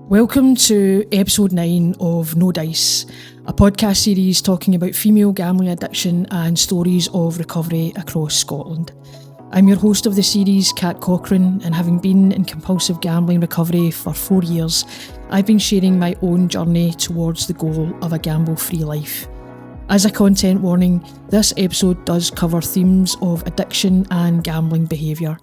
Welcome to episode 9 of No Dice, a podcast series talking about female gambling addiction and stories of recovery across Scotland. I'm your host of the series, Kat Cochrane, and having been in compulsive gambling recovery for 4 years, I've been sharing my own journey towards the goal of a gamble-free life. As a content warning, this episode does cover themes of addiction and gambling behaviour.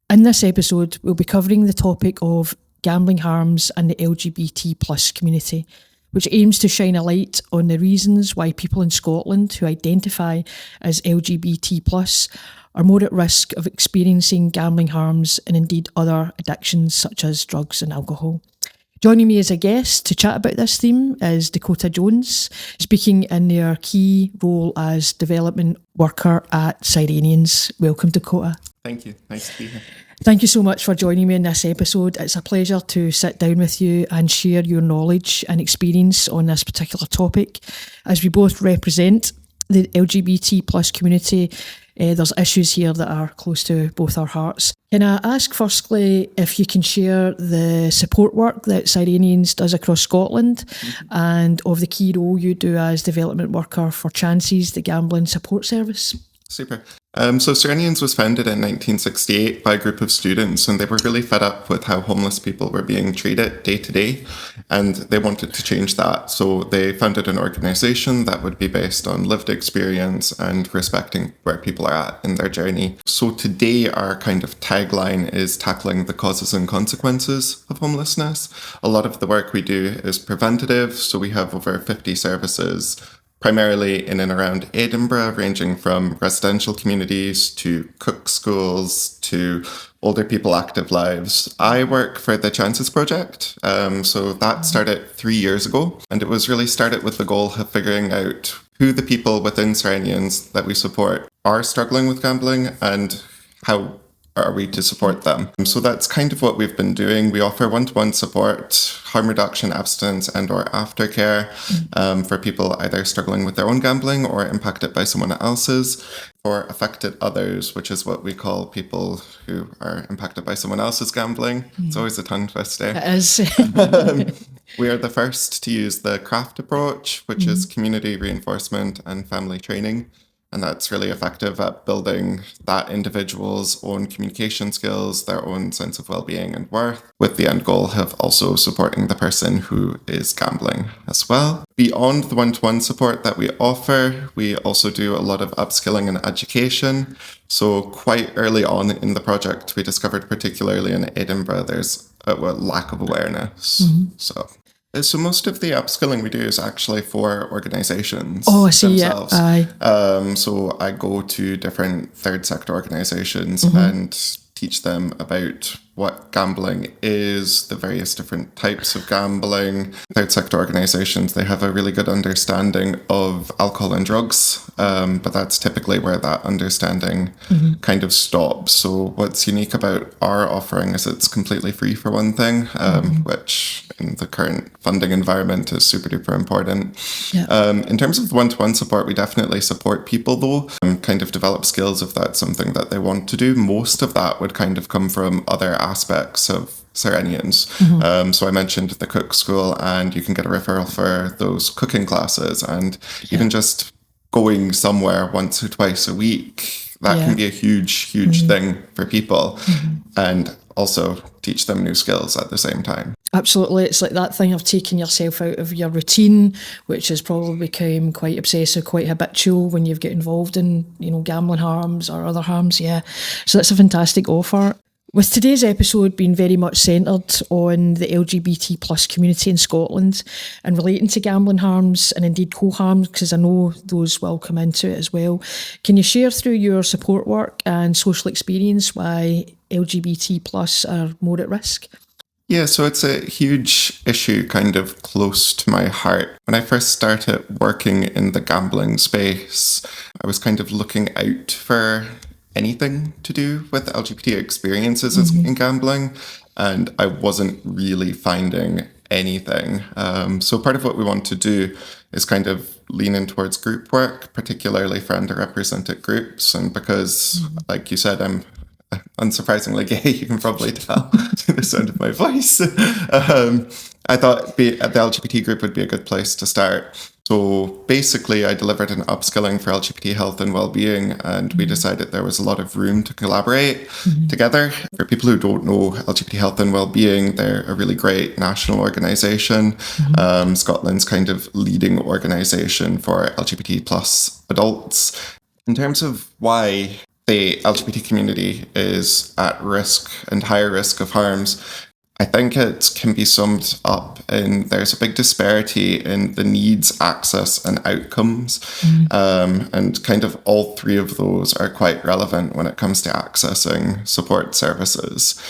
In this episode, we'll be covering the topic of gambling harms and the LGBT plus community, which aims to shine a light on the reasons why people in Scotland who identify as LGBT plus are more at risk of experiencing gambling harms and indeed other addictions such as drugs and alcohol. Joining me as a guest to chat about this theme is Dakota Jones, speaking in their key role as development worker at Cyrenians. Welcome, Dakota. Thank you. Nice to be here. Thank you so much for joining me in this episode. It's a pleasure to sit down with you and share your knowledge and experience on this particular topic. As we both represent the LGBT plus community, there's issues here that are close to both our hearts. Can I ask firstly if you can share the support work that Cyrenians does across Scotland and of the key role you do as development worker for Chances, the gambling support service? Super. So Cyrenians was founded in 1968 by a group of students, and they were really fed up with how homeless people were being treated day to day, and they wanted to change that. So they founded an organisation that would be based on lived experience and respecting where people are at in their journey. So today our kind of tagline is tackling the causes and consequences of homelessness. A lot of the work we do is preventative, so we have over 50 services primarily in and around Edinburgh, ranging from residential communities to cook schools to older people active lives. I work for the Chances project, so that started 3 years ago, and it was really started with the goal of figuring out who the people within Cyrenians that we support are struggling with gambling and how are we to support them. So that's kind of what we've been doing. We offer one-to-one support, harm reduction, abstinence and or aftercare for people either struggling with their own gambling or impacted by someone else's. For affected others, which is what we call people who are impacted by someone else's gambling. It's always a tongue twister. It is. We are the first to use the CRAFT approach, which is community reinforcement and family training. And that's really effective at building that individual's own communication skills, their own sense of well-being and worth, with the end goal of also supporting the person who is gambling as well. Beyond the one-to-one support that we offer, we also do a lot of upskilling and education. So quite early on in the project, we discovered particularly in Edinburgh, there's a lack of awareness. So most of the upskilling we do is actually for organisations themselves. So I go to different third sector organisations and teach them about what gambling is, the various different types of gambling. Third sector organisations, they have a really good understanding of alcohol and drugs, but that's typically where that understanding kind of stops. So what's unique about our offering is it's completely free for one thing, which in the current funding environment is super duper important. In terms of the one-to-one support, we definitely support people though, kind of develop skills if that's something that they want to do. Most of that would kind of come from other aspects of Cyrenians. So I mentioned the cook school, and you can get a referral for those cooking classes, and even just going somewhere once or twice a week, that can be a huge thing for people, and also teach them new skills at the same time. Absolutely. It's like that thing of taking yourself out of your routine, which has probably become quite obsessive, quite habitual when you get involved in, gambling harms or other harms. So that's a fantastic offer. With today's episode being very much centred on the LGBT plus community in Scotland and relating to gambling harms and indeed co-harms, because I know those will come into it as well, can you share through your support work and social experience why LGBT plus are more at risk? Yeah, so it's a huge issue kind of close to my heart. When I first started working in the gambling space, I was kind of looking out for anything to do with LGBT experiences in gambling, and I wasn't really finding anything. So part of what we want to do is kind of lean in towards group work, particularly for underrepresented groups. And because, like you said, I'm unsurprisingly gay, you can probably tell to the sound of my voice. I thought the LGBT group would be a good place to start. So basically, I delivered an upskilling for LGBT health and well-being, and we decided there was a lot of room to collaborate together. For people who don't know LGBT health and well-being, they're a really great national organisation. Scotland's kind of leading organisation for LGBT plus adults. In terms of why the LGBT community is at risk and higher risk of harms, I think it can be summed up in there's a big disparity in the needs, access, and outcomes. And kind of all three of those are quite relevant when it comes to accessing support services.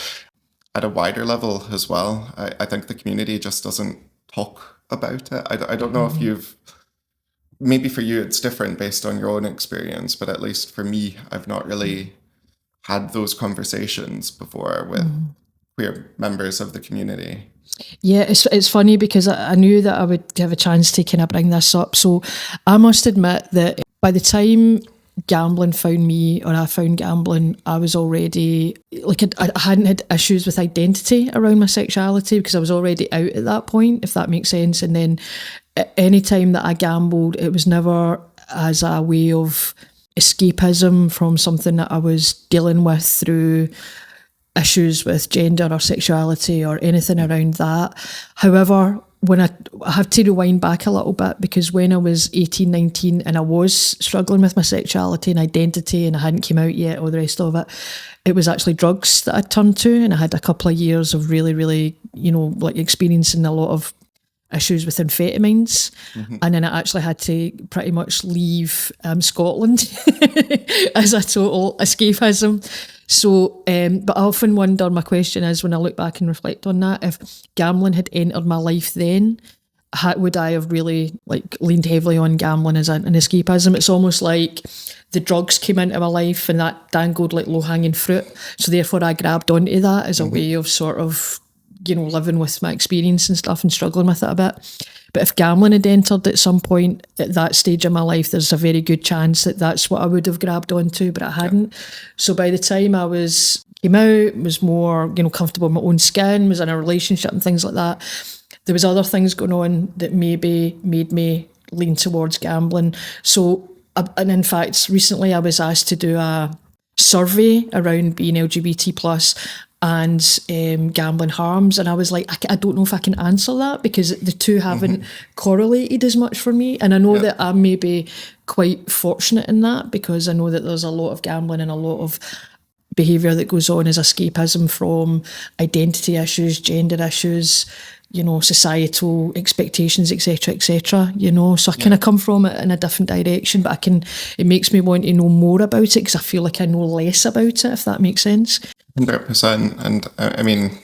At a wider level as well, I think the community just doesn't talk about it. I don't know if maybe for you it's different based on your own experience, but at least for me, I've not really had those conversations before with queer members of the community. Yeah, it's funny because I knew that I would have a chance to kind of bring this up. So I must admit that by the time gambling found me, or I found gambling, I was already, like, I hadn't had issues with identity around my sexuality because I was already out at that point, if that makes sense. And then any time that I gambled, it was never as a way of escapism from something that I was dealing with through issues with gender or sexuality or anything around that. However, when I have to rewind back a little bit, because when I was 18, 19 and I was struggling with my sexuality and identity and I hadn't came out yet, all the rest of it, it was actually drugs that I turned to, and I had a couple of years of really, really, like experiencing a lot of issues with amphetamines. And then I actually had to pretty much leave Scotland as a total escapism. So, but I often wonder, my question is, when I look back and reflect on that, if gambling had entered my life then, would I have really leaned heavily on gambling as an escapism? It's almost like the drugs came into my life and that dangled like low-hanging fruit. So therefore I grabbed onto that as a way of sort of, living with my experience and stuff and struggling with it a bit. But if gambling had entered at some point at that stage of my life, there's a very good chance that that's what I would have grabbed onto, but I hadn't. So by the time I came out, was more, comfortable in my own skin, was in a relationship and things like that, there was other things going on that maybe made me lean towards gambling. So, and in fact, recently I was asked to do a survey around being LGBT plus and gambling harms, and I was like, I don't know if I can answer that because the two haven't correlated as much for me. And I know that I'm maybe quite fortunate in that, because I know that there's a lot of gambling and a lot of behaviour that goes on as escapism from identity issues, gender issues, societal expectations, etc., etc. So I kind of come from it in a different direction, but it makes me want to know more about it because I feel like I know less about it, if that makes sense. 100%. And I mean,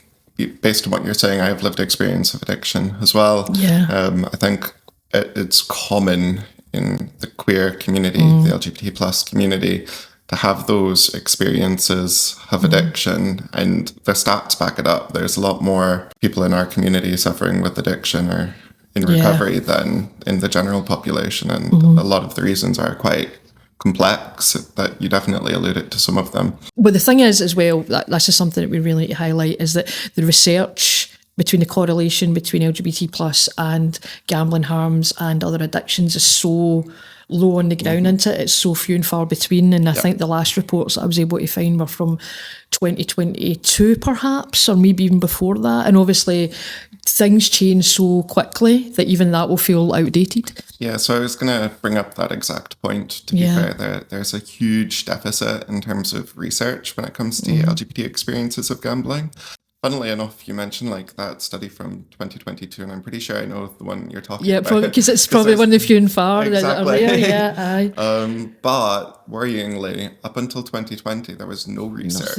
based on what you're saying, I have lived experience of addiction as well. I think it's common in the queer community, the LGBT plus community, to have those experiences of addiction, and the stats back it up. There's a lot more people in our community suffering with addiction or in recovery than in the general population, and a lot of the reasons are quite complex, that you definitely alluded to some of them. But the thing is, as well, that's just something that we really need to highlight, is that the research between the correlation between LGBT plus and gambling harms and other addictions is so low on the ground into it. It's so few and far between, and I think the last reports that I was able to find were from 2022 perhaps, or maybe even before that, and obviously things change so quickly that even that will feel outdated. Yeah, so I was going to bring up that exact point. To be fair, there's a huge deficit in terms of research when it comes to LGBT experiences of gambling. Funnily enough, you mentioned that study from 2022, and I'm pretty sure I know the one you're talking about. Yeah, because it's probably one of the few and far that are there. Yeah, aye. But worryingly, up until 2020, there was no research.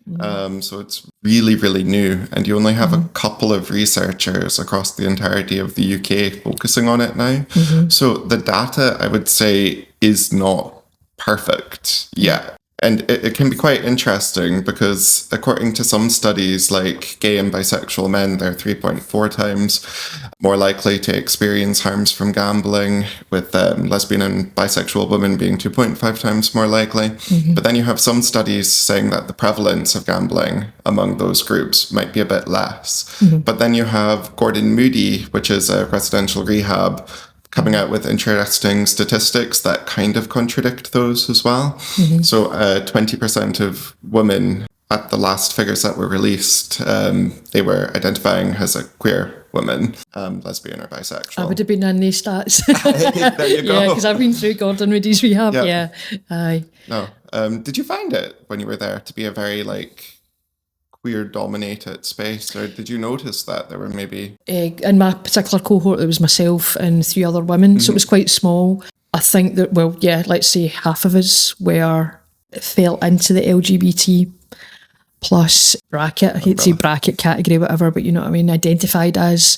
Nothing, so it's really, really new, and you only have a couple of researchers across the entirety of the UK focusing on it now. So the data, I would say, is not perfect yet. And it can be quite interesting because according to some studies, like gay and bisexual men, they're 3.4 times more likely to experience harms from gambling, with lesbian and bisexual women being 2.5 times more likely. But then you have some studies saying that the prevalence of gambling among those groups might be a bit less. But then you have Gordon Moody, which is a residential rehab, coming out with interesting statistics that kind of contradict those as well. So 20% of women at the last figures that were released, they were identifying as a queer woman, lesbian or bisexual. I would have been in these stats. There you go. Yeah, because I've been through Gordon Moody's rehab. Yeah. Aye. No. Did you find it when you were there to be a very queer-dominated space, or did you notice that there were maybe... In my particular cohort, there was myself and 3 other women, so it was quite small. I think that, let's say half of us fell into the LGBT plus bracket. I hate to say bracket category, whatever, but you know what I mean, identified as.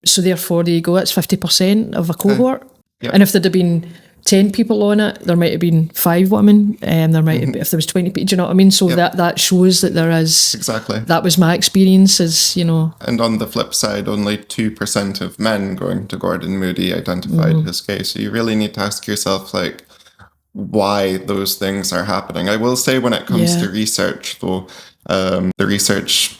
So therefore, there you go, that's 50% of a cohort. Yep. And if there'd have been 10 people on it, there might have been 5 women, and there might have been, if there was 20 people, do you know what I mean? So that shows that there is... Exactly. That was my experience, as you know. And on the flip side, only 2% of men going to Gordon Moody identified as gay. So you really need to ask yourself, why those things are happening. I will say when it comes to research, though, the research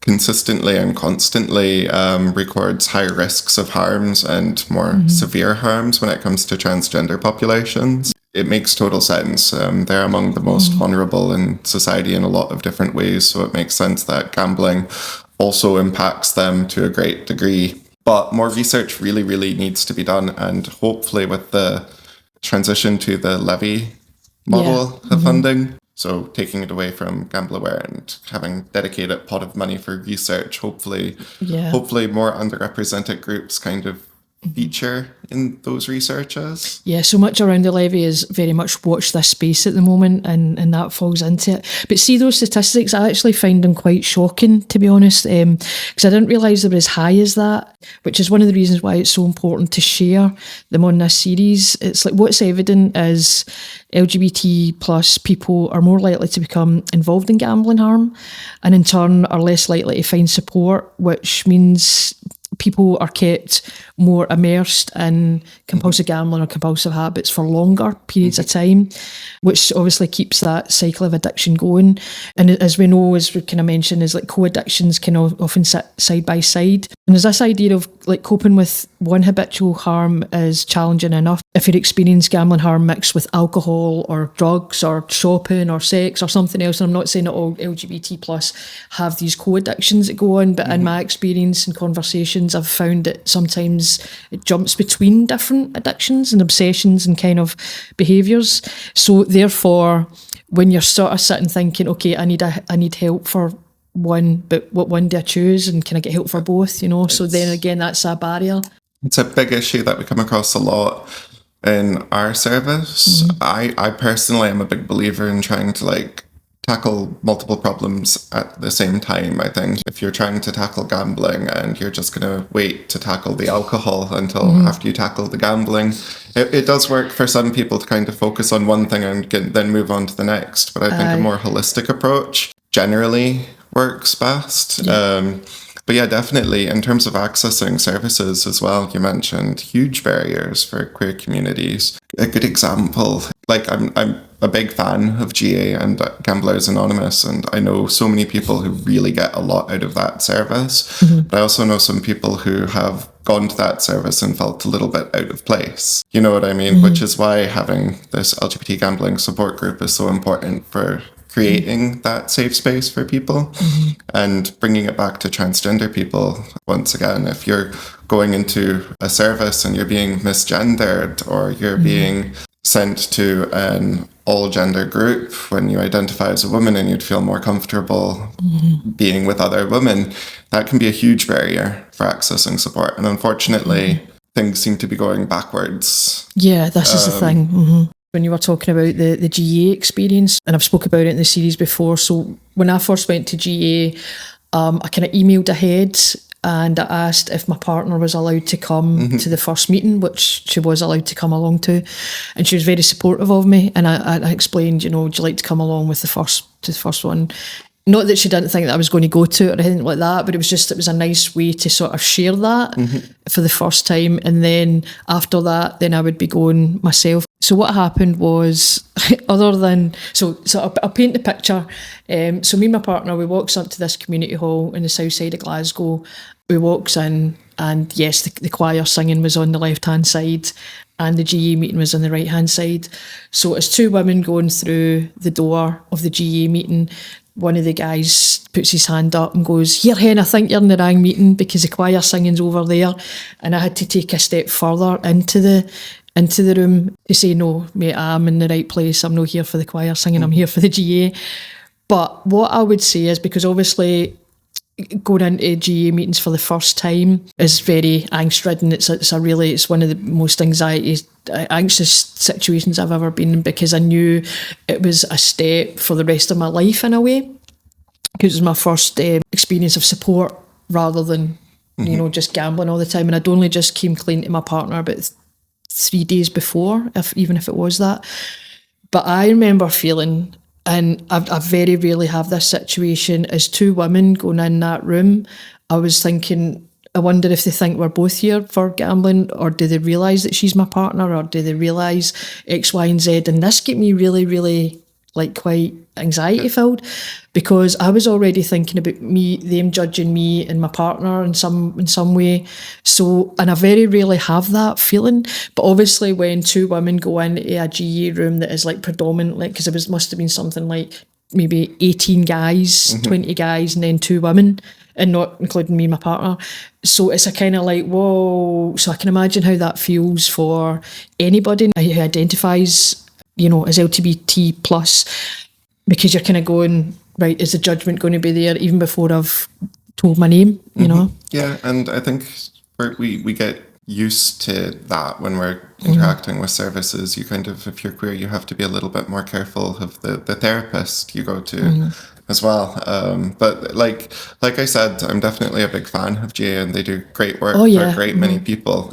consistently and constantly records higher risks of harms and more severe harms when it comes to transgender populations. It makes total sense. They're among the most vulnerable in society in a lot of different ways, so it makes sense that gambling also impacts them to a great degree. But more research really, really needs to be done, and hopefully with the transition to the levy model of funding, so taking it away from GambleAware and having dedicated pot of money for research, hopefully more underrepresented groups kind of feature in those researches. Yeah, so much around the levy is very much watch this space at the moment, and that falls into it. But see, those statistics, I actually find them quite shocking, to be honest, because I didn't realise they were as high as that, which is one of the reasons why it's so important to share them on this series. It's what's evident is LGBT plus people are more likely to become involved in gambling harm, and in turn are less likely to find support, which means people are kept more immersed in compulsive gambling or compulsive habits for longer periods of time, which obviously keeps that cycle of addiction going. And as we know, as we kind of mentioned, is co-addictions can often sit side by side. And there's this idea of coping with one habitual harm is challenging enough. If you experience gambling harm mixed with alcohol or drugs or shopping or sex or something else, and I'm not saying that all LGBT plus have these co-addictions that go on, but in my experience and conversations, I've found that sometimes it jumps between different addictions and obsessions and kind of behaviours. So therefore, when you're sort of sitting thinking, okay, I need help for one, but what one do I choose, and can I get help for both? You know, so then again, that's a barrier. It's a big issue that we come across a lot in our service. I personally am a big believer in trying to tackle multiple problems at the same time. I think if you're trying to tackle gambling and you're just going to wait to tackle the alcohol until after you tackle the gambling, it does work for some people to kind of focus on one thing and then move on to the next. But I think a more holistic approach generally works best. But yeah, definitely in terms of accessing services as well, you mentioned huge barriers for queer communities. A good example, I'm a big fan of GA and Gamblers Anonymous, and I know so many people who really get a lot out of that service. But I also know some people who have gone to that service and felt a little bit out of place. You know what I mean? Which is why having this LGBT gambling support group is so important for creating that safe space for people and bringing it back to transgender people. Once again, if you're going into a service and you're being misgendered or you're being sent to an all-gender group when you identify as a woman and you'd feel more comfortable being with other women, that can be a huge barrier for accessing support. And unfortunately, things seem to be going backwards. Yeah, this is the thing. When you were talking about the GA experience, and I've spoke about it in the series before, so when I first went to GA, I kind of emailed ahead and I asked if my partner was allowed to come to the first meeting, which she was allowed to come along to, and she was very supportive of me. And I explained, would you like to come along with the first one? Not that she didn't think that I was going to go to it or anything like that, but it was a nice way to sort of share that for the first time. And then after that, then I would be going myself. So what happened was, other than, so I'll paint the picture. So me and my partner, we walks up to this community hall in the south side of Glasgow. We walks in, and yes, the choir singing was on the left-hand side and the GA meeting was on the right-hand side. So it's two women going through the door of the GA meeting. One of the guys puts his hand up and goes, "Here, hen, I think you're in the wrong meeting because the choir singing's over there." And I had to take a step further into the room to say, "No, mate, I'm in the right place. I'm not here for the choir singing, I'm here for the GA." But what I would say is, because obviously going into GA meetings for the first time is very angst-ridden. It's one of the most anxious situations I've ever been in, because I knew it was a step for the rest of my life in a way, because it was my first experience of support rather than just gambling all the time. And I'd only just came clean to my partner about 3 days before, even if it was that. But I remember feeling, and I very rarely have this situation, as two women going in that room, I was thinking, I wonder if they think we're both here for gambling, or do they realise that she's my partner, or do they realise X, Y and Z? And this get me really, really quite anxiety filled, because I was already thinking about them judging me and my partner in some way. So, and I very rarely have that feeling. But obviously when two women go into a GA room that is predominantly, because it must have been something like maybe 18 guys, 20 guys, and then two women, and not including me and my partner. So it's a kind of whoa. So I can imagine how that feels for anybody who identifies as LGBT plus, because you're kind of going, right, is the judgment going to be there even before I've told my name, Yeah, and I think we get used to that when we're interacting with services. You kind of, if you're queer, you have to be a little bit more careful of the therapist you go to as well. But like I said, I'm definitely a big fan of GA, and they do great work for a great many people.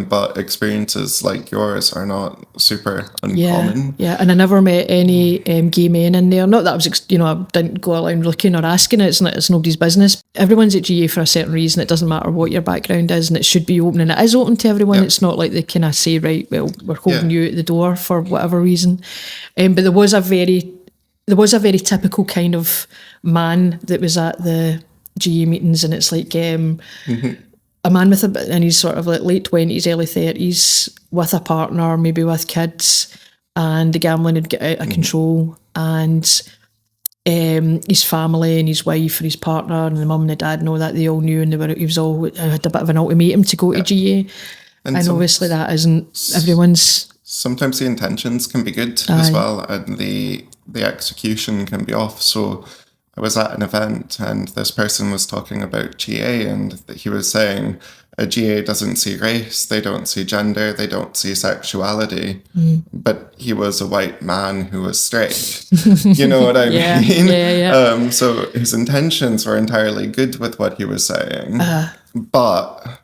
But experiences like yours are not super uncommon. Yeah, and I never met any gay men in there. Not that I was, I didn't go around looking or asking. It's nobody's business. Everyone's at GA for a certain reason. It doesn't matter what your background is, and it should be open, and it is open to everyone. Yep. It's not like they kind of say, right, well, we're holding you at the door for whatever reason. But there was a very typical kind of man that was at the GA meetings, and it's a man in his sort of late 20s, early 30s, with a partner, maybe with kids, and the gambling had got out of control, and his family and his wife and his partner and the mum and the dad and all that, they all knew, and he had a bit of an ultimatum to go to GA, and obviously that isn't everyone's. Sometimes the intentions can be good as well, and the execution can be off. So I was at an event, and this person was talking about GA, and he was saying a GA doesn't see race, they don't see gender, they don't see sexuality, but he was a white man who was straight. You know what I mean? Yeah. So his intentions were entirely good with what he was saying, but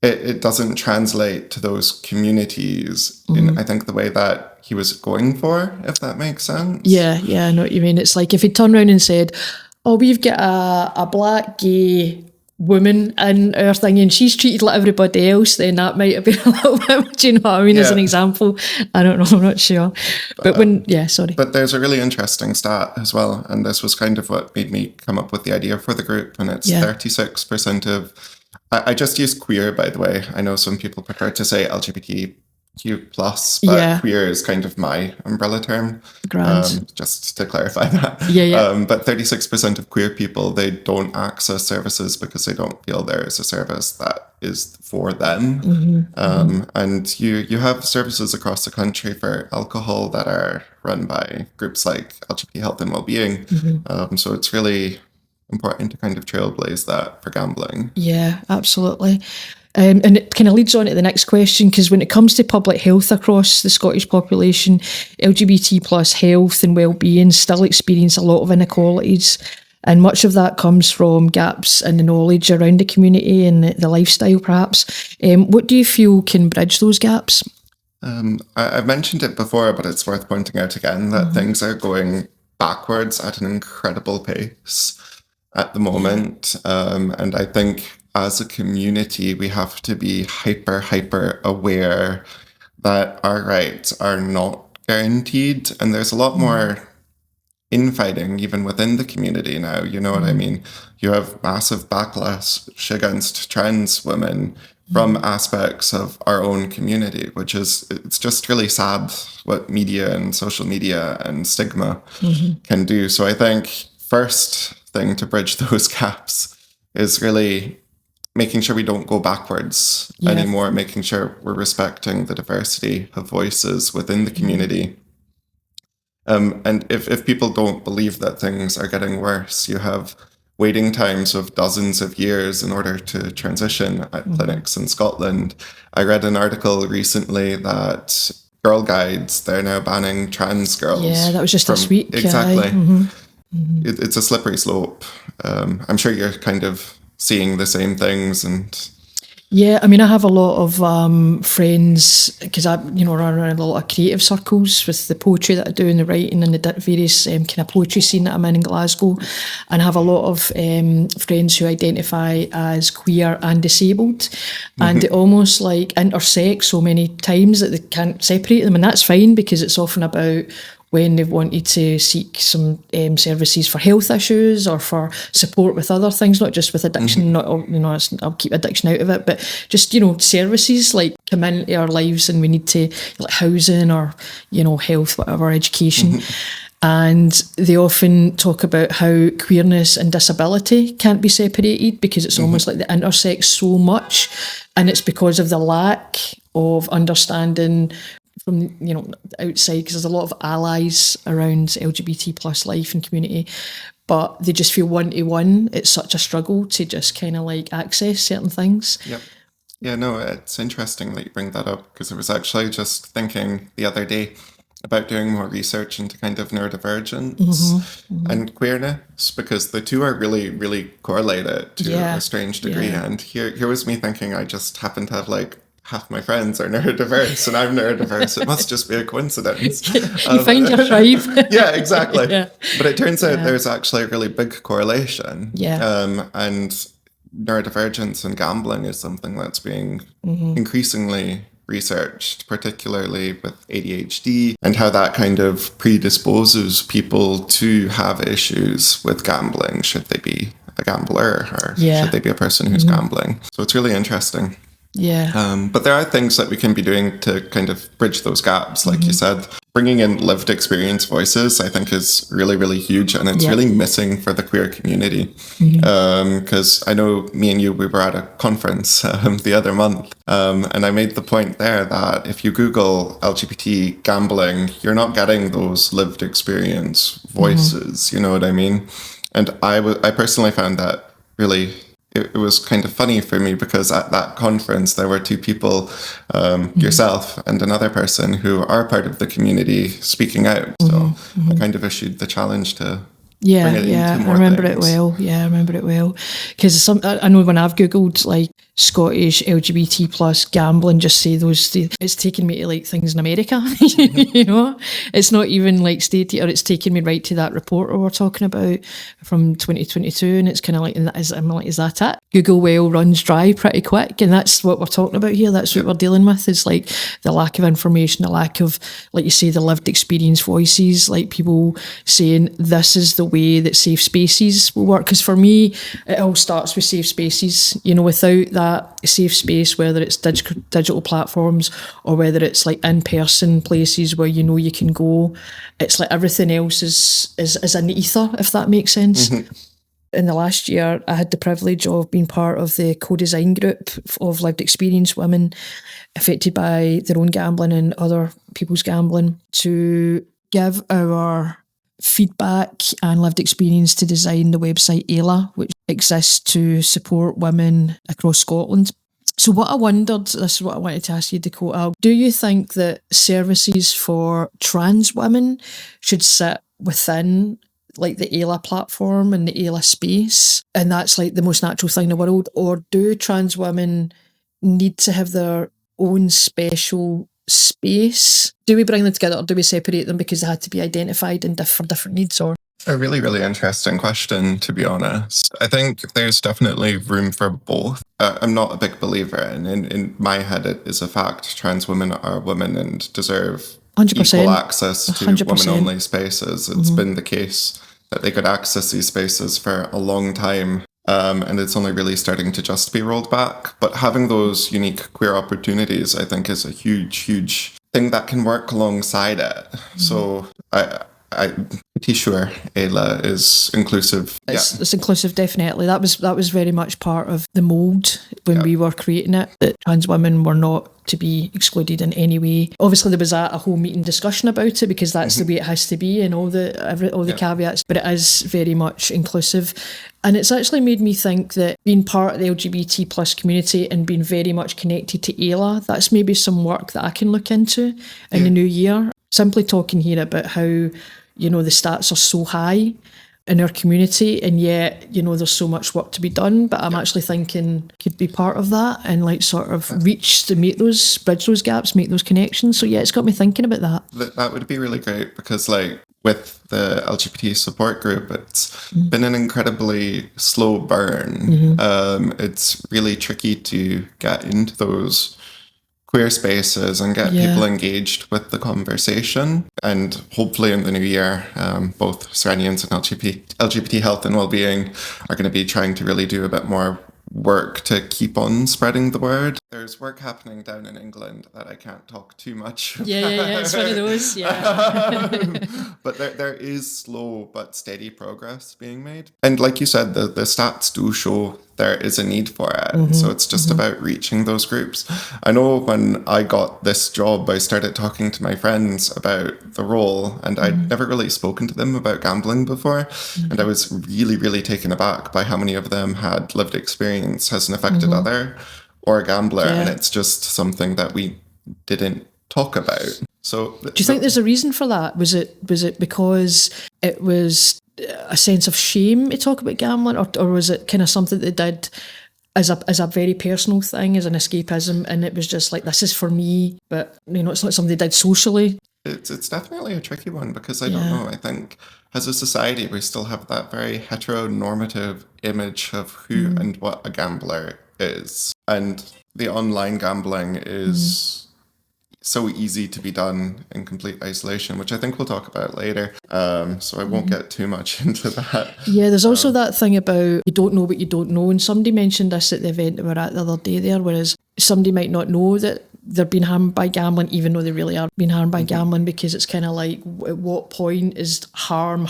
it doesn't translate to those communities in, I think, the way that he was going for, if that makes sense. Yeah, I know what you mean. It's like if he turned around and said, "Oh, we've got a black gay woman in our thing and she's treated like everybody else," then that might have been a little bit, do you know what I mean, as an example. I don't know, I'm not sure. But sorry. But there's a really interesting stat as well, and this was kind of what made me come up with the idea for the group, and it's 36% of, I just use queer, by the way. I know some people prefer to say LGBTQ+, but queer is kind of my umbrella term. Just to clarify that. But 36% of queer people, they don't access services because they don't feel there is a service that is for them. And you have services across the country for alcohol that are run by groups like LGBT Health and Wellbeing. So it's really important to kind of trailblaze that for gambling. Yeah, absolutely. And it kind of leads on to the next question, because when it comes to public health across the Scottish population, LGBT plus health and well-being still experience a lot of inequalities. And much of that comes from gaps in the knowledge around the community and the lifestyle, perhaps. What do you feel can bridge those gaps? I've mentioned it before, but it's worth pointing out again that things are going backwards at an incredible pace at the moment. And I think as a community, we have to be hyper aware that our rights are not guaranteed. And there's a lot more infighting even within the community now. You know what I mean? You have massive backlash against trans women from aspects of our own community, which is, it's just really sad what media and social media and stigma can do. So I think first thing to bridge those gaps is really making sure we don't go backwards anymore, making sure we're respecting the diversity of voices within the community. And if people don't believe that things are getting worse, you have waiting times of dozens of years in order to transition at clinics in Scotland. I read an article recently that Girl Guides, they're now banning trans girls. Yeah, that was just this week. Exactly. It's a slippery slope. I'm sure you're kind of seeing the same things. And yeah, I mean, I have a lot of friends, because I, run around a lot of creative circles with the poetry that I do and the writing and the various kind of poetry scene that I'm in Glasgow, and I have a lot of friends who identify as queer and disabled, and they almost like intersect so many times that they can't separate them, and that's fine because it's often about when they've wanted to seek some services for health issues or for support with other things, not just with addiction. Not, I'll keep addiction out of it, but just services like come into our lives, and we need to like housing or health, whatever, education. And they often talk about how queerness and disability can't be separated because it's almost like they intersect so much, and it's because of the lack of understanding from outside, because there's a lot of allies around LGBT plus life and community, but they just feel one-to-one. It's such a struggle to just kind of like access certain things. Yep. Yeah, no, it's interesting that you bring that up, because I was actually just thinking the other day about doing more research into kind of neurodivergence and queerness, because the two are really, really correlated to a strange degree. And here was me thinking I just happen to have like half my friends are neurodiverse and I'm neurodiverse. It must just be a coincidence. You find your tribe. Yeah, exactly. But it turns out there's actually a really big correlation. And neurodivergence and gambling is something that's being increasingly researched, particularly with ADHD, and how that kind of predisposes people to have issues with gambling. Should they be a gambler, or should they be a person who's gambling? So it's really interesting. But there are things that we can be doing to kind of bridge those gaps, like you said. Bringing in lived experience voices, I think, is really, really huge, and it's really missing for the queer community. Because I know me and you, we were at a conference the other month, and I made the point there that if you Google LGBT gambling, you're not getting those lived experience voices. You know what I mean? And I personally found that really. It was kind of funny for me, because at that conference there were two people, yourself and another person, who are part of the community speaking out. So I kind of issued the challenge to bring it into more I remember things. it well. Yeah, I remember it well. Because I know when I've Googled like Scottish LGBT plus gambling, just say those, it's taken me to like things in America. It's not even like stated, or it's taken me right to that report we were talking about from 2022, and it's kind of like, I'm like, is that it? Google well runs dry pretty quick, and that's what we're talking about here. That's what we're dealing with, is like the lack of information, the lack of, like you say, the lived experience voices, like people saying this is the way that safe spaces will work. Because for me, it all starts with safe spaces. Without that safe space, whether it's digital platforms or whether it's like in-person places where you can go, it's like everything else is an ether, if that makes sense. In the last year, I had the privilege of being part of the co-design group of lived experience women affected by their own gambling and other people's gambling, to give our feedback and lived experience to design the website Ayla, which exists to support women across Scotland. So what I wondered, this is what I wanted to ask you, Dakota, do you think that services for trans women should sit within like the Ayla platform and the Ayla space, and that's like the most natural thing in the world? Or do trans women need to have their own special space? Do we bring them together, or do we separate them because they had to be identified for different needs? Or a really, really interesting question, to be honest. I think there's definitely room for both. I'm not a big believer in my head, it is a fact. Trans women are women and deserve 100%. equal access to 100%. women-only spaces. It's been the case that they could access these spaces for a long time. And it's only really starting to just be rolled back. But having those unique queer opportunities, I think, is a huge, huge thing that can work alongside it. So I'm pretty sure Ayla is inclusive. It's inclusive, definitely. That was very much part of the mould when we were creating it, that trans women were not to be excluded in any way. Obviously, there was a whole meeting discussion about it, because that's the way it has to be, and all the caveats. But it is very much inclusive, and it's actually made me think that being part of the LGBT plus community and being very much connected to Ayla, that's maybe some work that I can look into in the new year. Simply talking here about how, you know, the stats are so high in our community, and yet, you know, there's so much work to be done. But I'm actually thinking could be part of that and like sort of reach to bridge those gaps, make those connections. So yeah, it's got me thinking about that. That would be really great, because like with the LGBT support group, it's been an incredibly slow burn. It's really tricky to get into those queer spaces and get people engaged with the conversation. And hopefully in the new year, both Cyrenians and LGBT health and wellbeing are going to be trying to really do a bit more work to keep on spreading the word. There's work happening down in England that I can't talk too much about. Yeah, it's one of those, But there is slow but steady progress being made. And like you said, the stats do show there is a need for it. So it's just about reaching those groups. I know when I got this job, I started talking to my friends about the role, and I'd never really spoken to them about gambling before. And I was really, really taken aback by how many of them had lived experience as an affected other or a gambler. And it's just something that we didn't talk about. So do you think there's a reason for that? Was it because it was a sense of shame to talk about gambling, or was it kind of something that they did as a very personal thing, as an escapism, and it was just like, this is for me, but you know, it's not something they did socially? It's definitely a tricky one, because I don't know. I think as a society we still have that very heteronormative image of who and what a gambler is, and the online gambling is so easy to be done in complete isolation, which I think we'll talk about later. So I won't get too much into that. Yeah, there's also that thing about you don't know what you don't know. And somebody mentioned this at the event that we were at the other day there, whereas somebody might not know that they're being harmed by gambling, even though they really are being harmed by gambling, because it's kind of like, at what point is harm,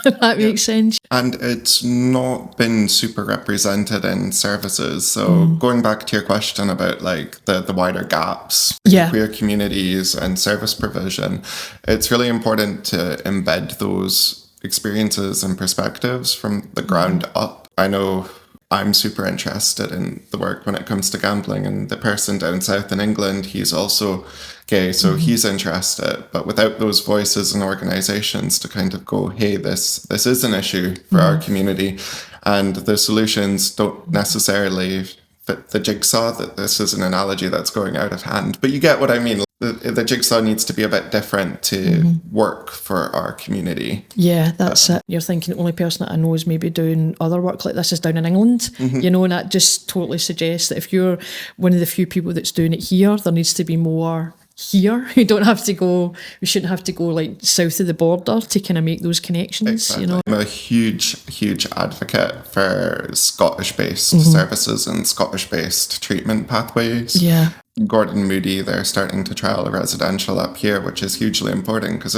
if that makes sense? And it's not been super represented in services. So going back to your question about like the wider gaps in queer communities and service provision, it's really important to embed those experiences and perspectives from the ground up. I know I'm super interested in the work when it comes to gambling, and the person down south in England, he's also gay, so he's interested. But without those voices and organisations to kind of go, hey, this is an issue for our community, and the solutions don't necessarily fit the jigsaw, that this is an analogy that's going out of hand. But you get what I mean. The jigsaw needs to be a bit different to work for our community. Yeah, that's it. You're thinking the only person that I know is maybe doing other work like this is down in England, you know, and that just totally suggests that if you're one of the few people that's doing it here, there needs to be more here. We shouldn't have to go like south of the border to kind of make those connections. Exactly. You know, I'm a huge advocate for Scottish-based services and Scottish-based treatment pathways. Yeah. Gordon Moody, they're starting to trial a residential up here, which is hugely important, because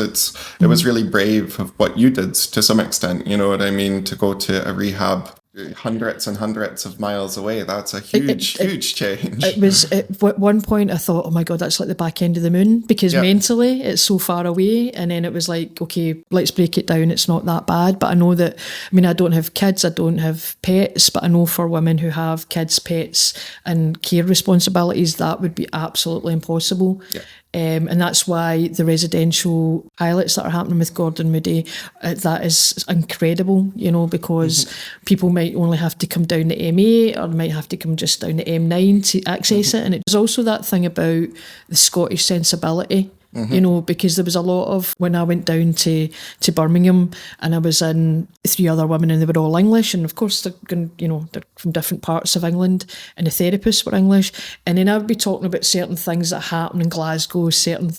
it was really brave of what you did to some extent, you know what I mean, to go to a rehab hundreds and hundreds of miles away. That's a huge change. It was at one point I thought, oh my God, that's like the back end of the moon, because mentally it's so far away. And then it was like, okay, let's break it down. It's not that bad. But I know that, I mean, I don't have kids, I don't have pets, but I know for women who have kids, pets and care responsibilities, that would be absolutely impossible. Yeah. And that's why the residential pilots that are happening with Gordon Moody, that is incredible, you know, because people might only have to come down the M8 or might have to come just down the M9 to access it. And it's also that thing about the Scottish sensibility. You know, because there was a lot of, when I went down to Birmingham and I was in 3 other women and they were all English, and of course they're going, you know, they're from different parts of England, and the therapists were English, and then I would be talking about certain things that happen in Glasgow, certain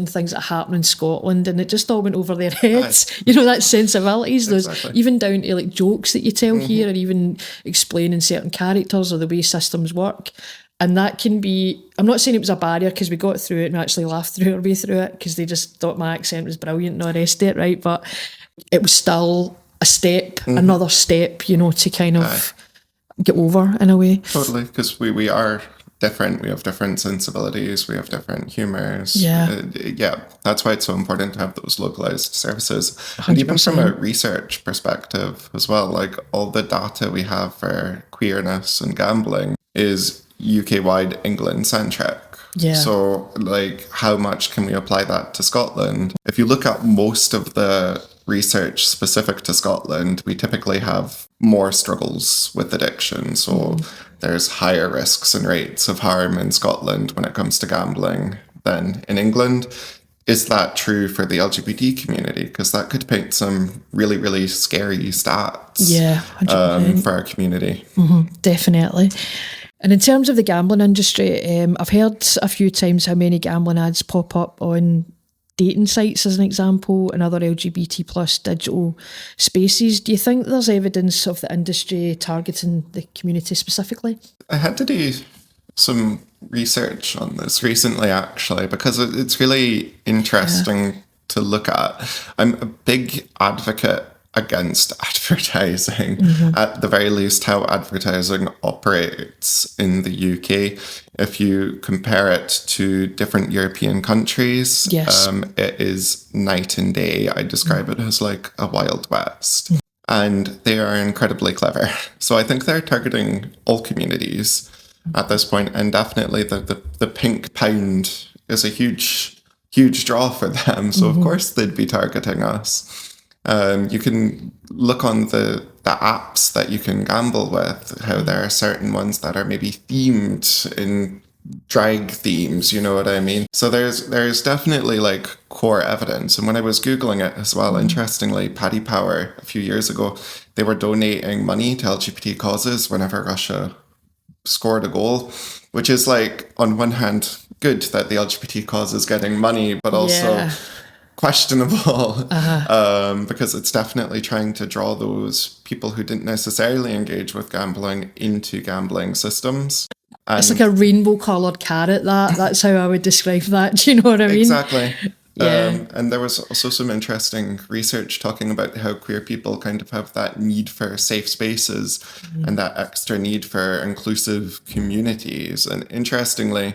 things that happen in Scotland, and it just all went over their heads. You know, that sensibilities, those even down to like jokes that you tell here, or even explaining certain characters or the way systems work. And that can be, I'm not saying it was a barrier, because we got through it and actually laughed through our way through it, because they just thought my accent was brilliant and all the rest of it, right? But it was still a step, another step, you know, to kind of get over in a way. Totally, because we are different. We have different sensibilities. We have different humours. Yeah. That's why it's so important to have those localised services. 100%. And even from a research perspective as well, like all the data we have for queerness and gambling is UK-wide England-centric. Yeah. So, like, how much can we apply that to Scotland? If you look at most of the research specific to Scotland, we typically have more struggles with addiction. So there's higher risks and rates of harm in Scotland when it comes to gambling than in England. Is that true for the LGBT community? Because that could paint some really, really scary stats 100%. For our community. Definitely. And in terms of the gambling industry, I've heard a few times how many gambling ads pop up on dating sites, as an example, and other LGBT plus digital spaces. Do you think there's evidence of the industry targeting the community specifically? I had to do some research on this recently, actually, because it's really interesting to look at. I'm a big advocate against advertising, at the very least how advertising operates in the UK. If you compare it to different European countries, it is night and day. I describe it as like a Wild West. And they are incredibly clever. So I think they're targeting all communities at this point, and definitely the pink pound is a huge draw for them. So of course they'd be targeting us. You can look on the apps that you can gamble with, how there are certain ones that are maybe themed in drag themes, you know what I mean? So there's definitely like core evidence. And when I was Googling it as well, interestingly, Paddy Power a few years ago, they were donating money to LGBT causes whenever Russia scored a goal, which is like, on one hand, good that the LGBT cause is getting money, but also questionable, because it's definitely trying to draw those people who didn't necessarily engage with gambling into gambling systems. And it's like a rainbow coloured carrot. That's how I would describe that. Do you know what I mean? Exactly. Yeah. And there was also some interesting research talking about how queer people kind of have that need for safe spaces and that extra need for inclusive communities. And interestingly,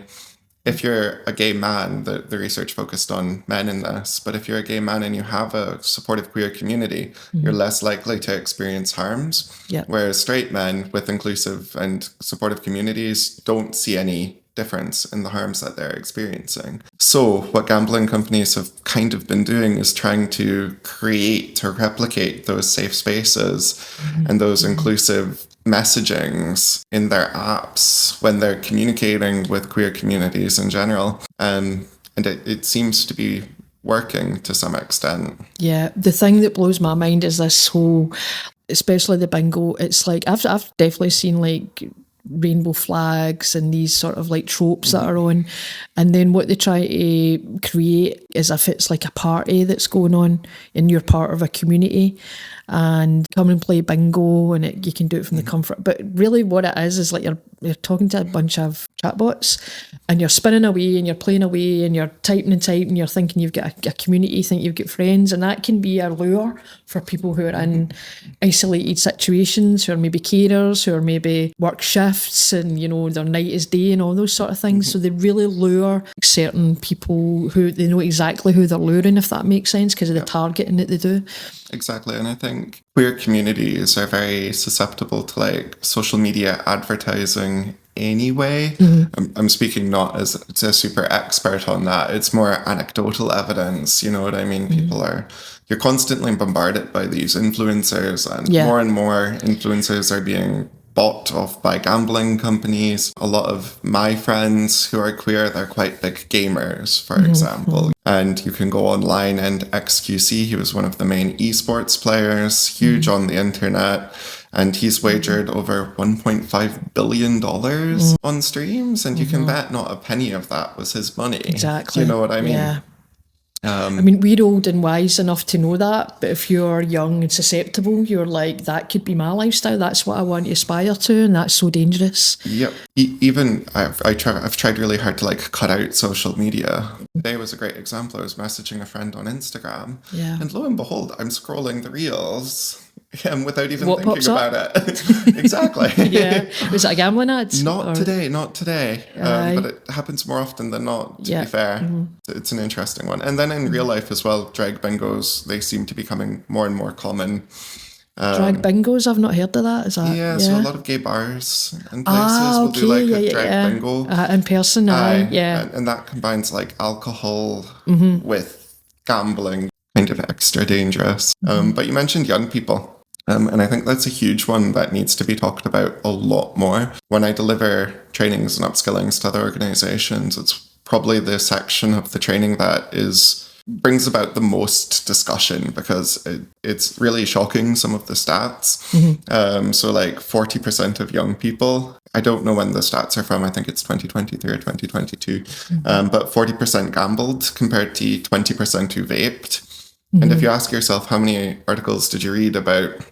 if you're a gay man, the research focused on men in this, but if you're a gay man and you have a supportive queer community, you're less likely to experience harms. Whereas straight men with inclusive and supportive communities don't see any difference in the harms that they're experiencing. So what gambling companies have kind of been doing is trying to create or replicate those safe spaces and those inclusive messagings in their apps when they're communicating with queer communities in general. And it seems to be working to some extent. Yeah, the thing that blows my mind is this whole, especially the bingo, it's like, I've definitely seen like rainbow flags and these sort of like tropes that are on, and then what they try to create is if it's like a party that's going on and you're part of a community, and come and play bingo, and you can do it from the comfort. But really what it is like you're talking to a bunch of chatbots, and you're spinning away and you're playing away and you're typing and typing, you're thinking you've got a community, think you've got friends, and that can be a lure for people who are in isolated situations, who are maybe carers, who are maybe work shifts and, you know, their night is day and all those sort of things. So they really lure certain people who they know exactly who they're luring, if that makes sense, because of the targeting that they do. Exactly. And I think queer communities are very susceptible to like social media advertising anyway. I'm speaking not as a super expert on that. It's more anecdotal evidence. You know what I mean? You're constantly bombarded by these influencers, and more influencers are being bought off by gambling companies. A lot of my friends who are queer, they're quite big gamers, for example. And you can go online, and XQC, he was one of the main esports players, huge on the internet. And he's wagered over $1.5 billion on streams. And you can bet not a penny of that was his money. Exactly. You know what I mean? Yeah. I mean, we're old and wise enough to know that, but if you're young and susceptible, you're like, that could be my lifestyle. That's what I want to aspire to, and that's so dangerous. Yep. Even I've tried really hard to like cut out social media. Today was a great example. I was messaging a friend on Instagram, and lo and behold, I'm scrolling the reels. Without even thinking about it. Exactly. Was it a gambling ad? Not today. But it happens more often than not, to be fair. It's an interesting one. And then in real life as well, drag bingos, they seem to be becoming more and more common. Drag bingos? I've not heard of that. Is that? So a lot of gay bars and places will do like a drag bingo. In person, And that combines like alcohol with gambling, kind of extra dangerous. But you mentioned young people. And I think that's a huge one that needs to be talked about a lot more. When I deliver trainings and upskillings to other organizations, it's probably the section of the training that brings about the most discussion, because it's really shocking, some of the stats. So like 40% of young people, I don't know when the stats are from, I think it's 2023 or 2022, but 40% gambled compared to 20% who vaped. And if you ask yourself, how many articles did you read about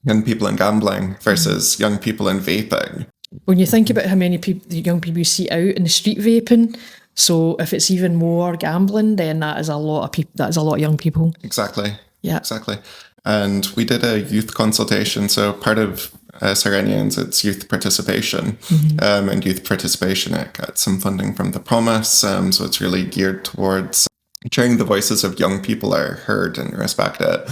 young people in gambling versus young people in vaping? When you think about how many young people you see out in the street vaping, so if it's even more gambling, then that is a lot of people. That is a lot of young people. Exactly. Yeah. Exactly. And we did a youth consultation. So part of Cyrenians, it's youth participation. And youth participation, it got some funding from the Promise. So it's really geared towards ensuring the voices of young people are heard and respected.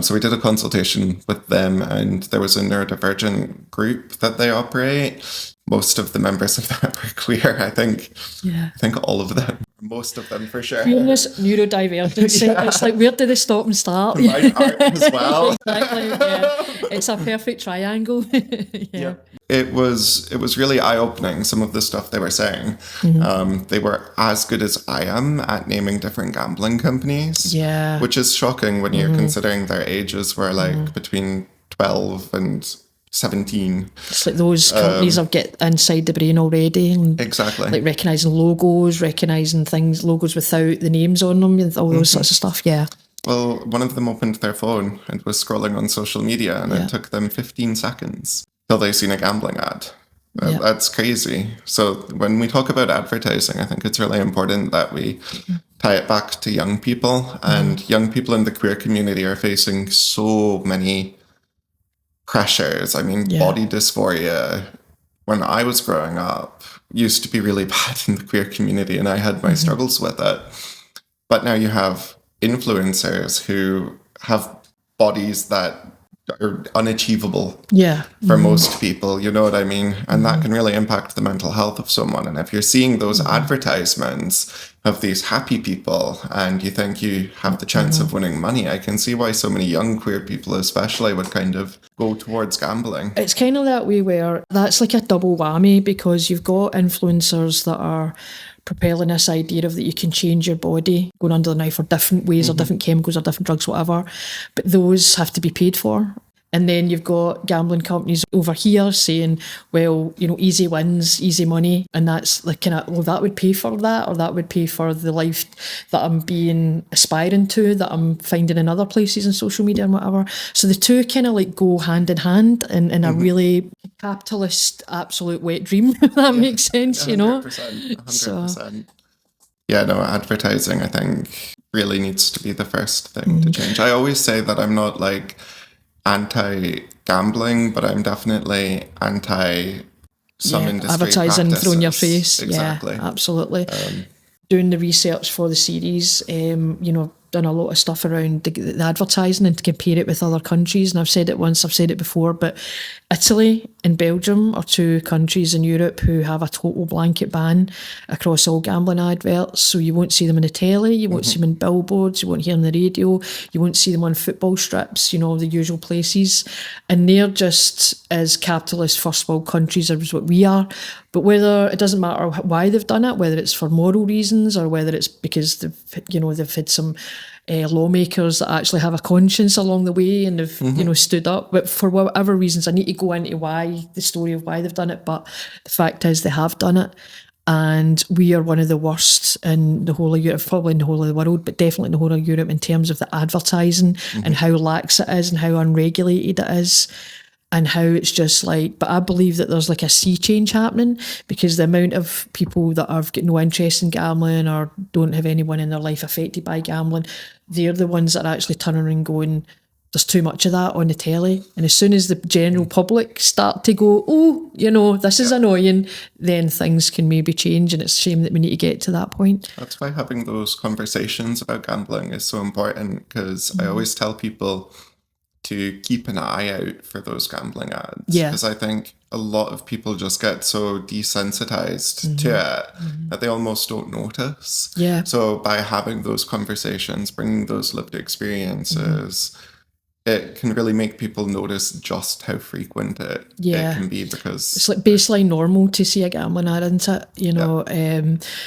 So we did a consultation with them, and there was a neurodivergent group that they operate. Most of the members of that were queer, I think. I think all of them. Most of them, for sure. Queerness, neurodivergency. It's like, where do they stop and start? Fine art as well. Exactly, It's a perfect triangle. It was really eye-opening, some of the stuff they were saying. They were as good as I am at naming different gambling companies. Which is shocking when you're considering their ages were like between 12 and 17. It's like those companies have get inside the brain already. And exactly. Like recognising logos, recognising logos without the names on them, and all those sorts of stuff. Well, one of them opened their phone and was scrolling on social media, and it took them 15 seconds till they seen a gambling ad. That's crazy. So when we talk about advertising, I think it's really important that we tie it back to young people. And young people in the queer community are facing so many pressures. I mean, body dysphoria, when I was growing up, used to be really bad in the queer community, and I had my struggles with it. But now you have influencers who have bodies that are unachievable for most people, you know what I mean? And that can really impact the mental health of someone. And if you're seeing those advertisements of these happy people and you think you have the chance of winning money, I can see why so many young queer people especially would kind of go towards gambling. It's kind of that way where that's like a double whammy, because you've got influencers that are propelling this idea of that you can change your body going under the knife or different ways or different chemicals or different drugs, whatever, but those have to be paid for. And then you've got gambling companies over here saying, well, you know, easy wins, easy money. And that's like kind of, well, that would pay for that, or that would pay for the life that I'm being aspiring to, that I'm finding in other places in social media and whatever. So the two kind of like go hand in hand in a really capitalist absolute wet dream, if that makes sense, 100%, you know? 100%. So, yeah, no, advertising, I think, really needs to be the first thing to change. I always say that I'm not like anti-gambling, but I'm definitely anti some industry advertising practices. thrown in your face. Exactly. Yeah, absolutely. Doing the research for the series, you know, done a lot of stuff around the advertising and to compare it with other countries. And I've said it once, I've said it before, but Italy and Belgium are two countries in Europe who have a total blanket ban across all gambling adverts. So you won't see them in the telly, you won't see them in billboards, you won't hear them on the radio, you won't see them on football strips, you know, the usual places. And they're just as capitalist first world countries as what we are. But whether, it doesn't matter why they've done it, whether it's for moral reasons or whether it's because they've had some lawmakers that actually have a conscience along the way and have stood up. But for whatever reasons, I need to go into the story of why they've done it. But the fact is, they have done it. And we are one of the worst in the whole of Europe, probably in the whole of the world, but definitely in the whole of Europe in terms of the advertising and how lax it is and how unregulated it is. And how it's just like, but I believe that there's like a sea change happening, because the amount of people that have got no interest in gambling or don't have anyone in their life affected by gambling, they're the ones that are actually turning around and going, there's too much of that on the telly. And as soon as the general public start to go, oh, you know, this is annoying, then things can maybe change. And it's a shame that we need to get to that point. That's why having those conversations about gambling is so important, because I always tell people to keep an eye out for those gambling ads. Yeah. Because I think a lot of people just get so desensitized to it that they almost don't notice. Yeah. So by having those conversations, bringing those lived experiences, it can really make people notice just how frequent it can be, because it's like baseline normal to see a gambling ad, isn't it? You know,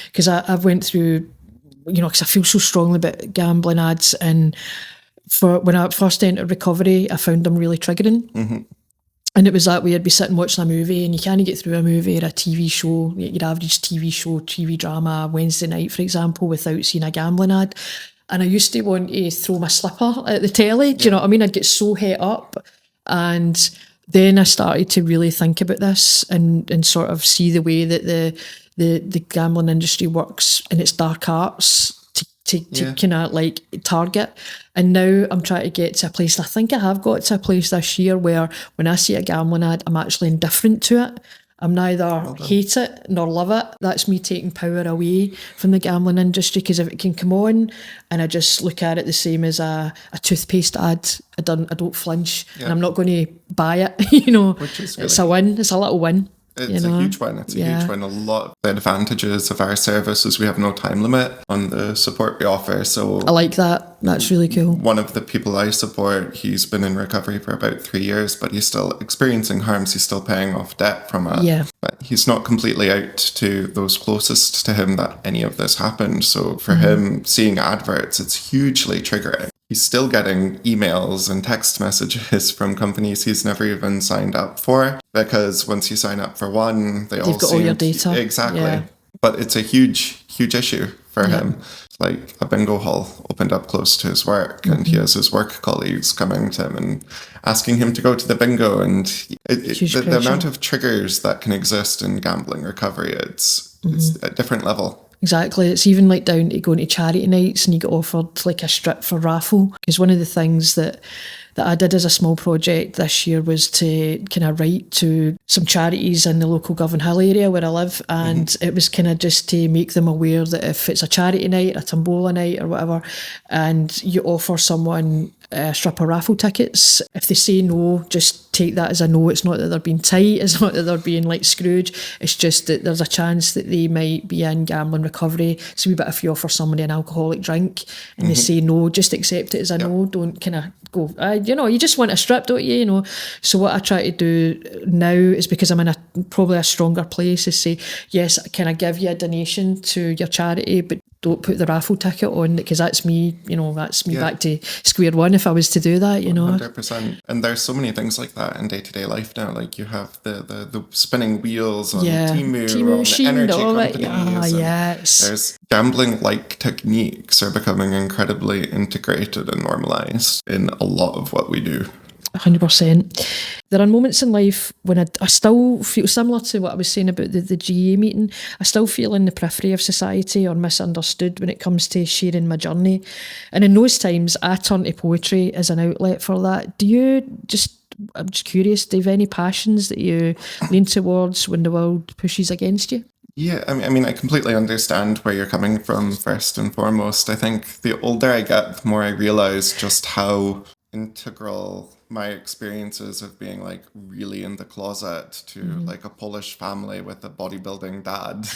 because I've went through, you know, because I feel so strongly about gambling ads, and for when I first entered recovery, I found them really triggering. And it was that way, I'd be sitting watching a movie, and you can't get through a movie or a TV show, your average TV show, TV drama, Wednesday night, for example, without seeing a gambling ad. And I used to want to throw my slipper at the telly. Do you know what I mean? I'd get so het up. And then I started to really think about this and sort of see the way that the gambling industry works in its dark arts to kind of like target. And now I'm trying to get to a place, I think I have got to a place this year where when I see a gambling ad, I'm actually indifferent to it. I'm neither hate it nor love it. That's me taking power away from the gambling industry, because if it can come on and I just look at it the same as a toothpaste ad, I don't flinch, and I'm not going to buy it, you know. Which is really, it's a win, it's a little win. It's a huge win. It's a huge win. A lot of the advantages of our service is we have no time limit on the support we offer. So I like that. That's really cool. One of the people I support, he's been in recovery for about 3 years, but he's still experiencing harms. He's still paying off debt from it. Yeah. But he's not completely out to those closest to him that any of this happened. So for him, seeing adverts, it's hugely triggering. He's still getting emails and text messages from companies he's never even signed up for, because once you sign up for one, they've got all your data. Exactly. Yeah. But it's a huge issue for him. Like a bingo hall opened up close to his work, and he has his work colleagues coming to him and asking him to go to the bingo. And the amount of triggers that can exist in gambling recovery, it's a different level. Exactly. It's even like down to going to charity nights and you get offered like a strip for raffle. Because one of the things that I did as a small project this year was to kind of write to some charities in the local Govan Hill area where I live, and it was kind of just to make them aware that if it's a charity night, a tombola night or whatever, and you offer someone a strip of raffle tickets, if they say no, just take that as a no. It's not that they're being tight, it's not that they're being like Scrooge, it's just that there's a chance that they might be in gambling recovery. It's a wee bit if you offer somebody an alcoholic drink and they say no, just accept it as a no. Don't kind of go, you know, you just want a strip, don't you know. So what I try to do now is, because I'm in probably a stronger place, is say, yes, can I give you a donation to your charity, but don't put the raffle ticket on, because that's me, that's me Yeah. back to square one if I was to do that, 100%. And there's so many things like that in day-to-day life now. Like you have the spinning wheels on Temu, on Machine, energy all right. companies. Yes. There's gambling-like techniques are becoming incredibly integrated and normalized in a lot of what we do. 100%. There are moments in life when I still feel similar to what I was saying about the GA meeting. I still feel in the periphery of society or misunderstood when it comes to sharing my journey. And in those times, I turn to poetry as an outlet for that. I'm just curious, do you have any passions that you lean towards when the world pushes against you? Yeah, I mean, I completely understand where you're coming from, first and foremost. I think the older I get, the more I realize just how integral my experiences of being like really in the closet to like a Polish family with a bodybuilding dad.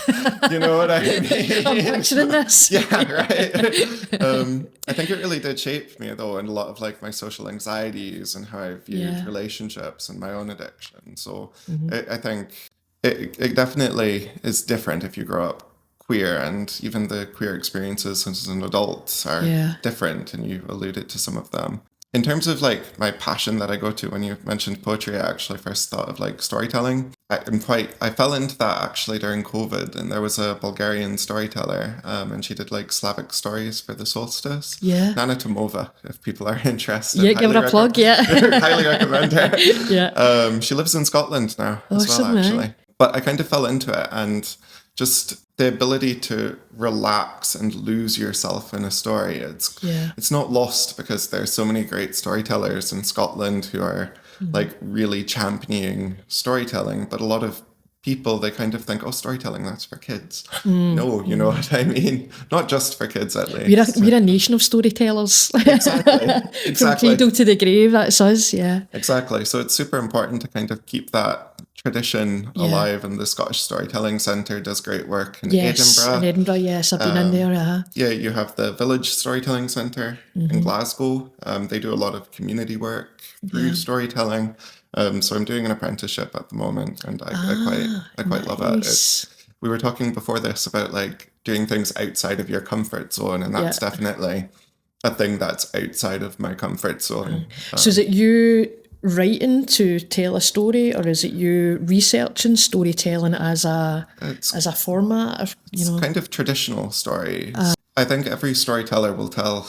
You know what I mean? I'm picturing this. Yeah, right. I think it really did shape me though, in a lot of like my social anxieties and how I viewed relationships and my own addiction. So I think it definitely is different if you grow up queer, and even the queer experiences as an adult are different, and you alluded to some of them. In terms of like my passion that I go to, when you mentioned poetry, I actually first thought of like storytelling. I fell into that actually during COVID, and there was a Bulgarian storyteller, and she did like Slavic stories for the solstice. Yeah. Nana Tomova, if people are interested. Yeah, give her a plug, yeah. Highly recommend her. Yeah. She lives in Scotland now as well, actually. But I kind of fell into it, and just the ability to relax and lose yourself in a story. It's not lost, because there's so many great storytellers in Scotland who are like really championing storytelling. But a lot of people, they kind of think, oh, storytelling, that's for kids. No, you know what I mean? Not just for kids, at least. We're a nation of storytellers. Exactly. From cradle to the grave, that's us, yeah. Exactly. So it's super important to kind of keep that tradition alive, and the Scottish Storytelling Centre does great work in Edinburgh. In Edinburgh, yes, I've been in there. Yeah, you have the Village Storytelling Centre in Glasgow. They do a lot of community work through storytelling. So I'm doing an apprenticeship at the moment, and I quite love it. We were talking before this about like doing things outside of your comfort zone, and that's definitely a thing that's outside of my comfort zone. So is it you writing to tell a story, or is it you researching storytelling as a format? Or, it's kind of traditional stories. I think every storyteller will tell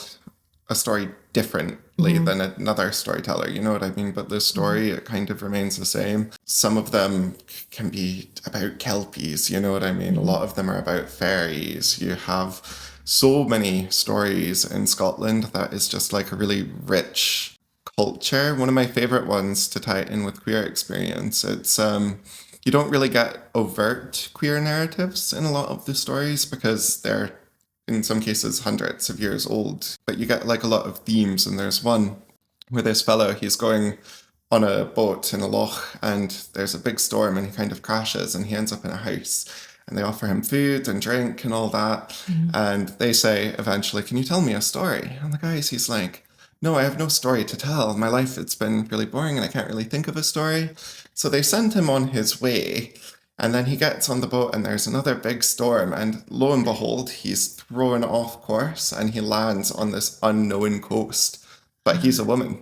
a story differently than another storyteller, you know what I mean? But the story, it kind of remains the same. Some of them can be about kelpies, you know what I mean? A lot of them are about fairies. You have so many stories in Scotland that is just like a really rich culture. One of my favorite ones to tie it in with queer experience, it's you don't really get overt queer narratives in a lot of the stories, because they're in some cases hundreds of years old, but you get like a lot of themes. And there's one where this fellow, he's going on a boat in a loch, and there's a big storm, and he kind of crashes, and he ends up in a house, and they offer him food and drink and all that. And they say eventually, can you tell me a story? And the guy, he's like, no, I have no story to tell. My life, it's been really boring, and I can't really think of a story. So they send him on his way, and then he gets on the boat, and there's another big storm, and lo and behold, he's thrown off course, and he lands on this unknown coast. But he's a woman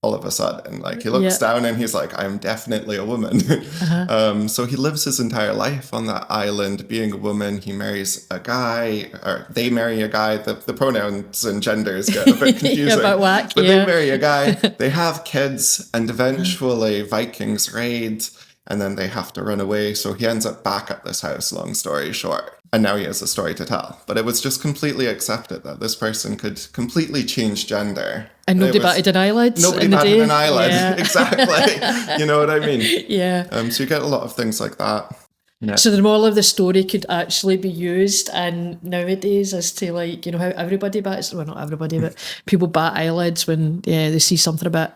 all of a sudden. Like, he looks down, and he's like, I'm definitely a woman. So he lives his entire life on that island being a woman. He marries a guy, or they marry a guy. The pronouns and genders get a bit confusing. But they marry a guy, they have kids, and eventually Vikings raid, and then they have to run away. So he ends up back at this house, long story short. And now he has a story to tell. But it was just completely accepted that this person could completely change gender. And nobody batted an eyelid. Nobody batted an eyelid. Yeah. Exactly. You know what I mean? Yeah. So you get a lot of things like that. Yeah. So the moral of the story could actually be used and nowadays as to, like, how everybody bats, well, not everybody, but people bat eyelids when they see something a bit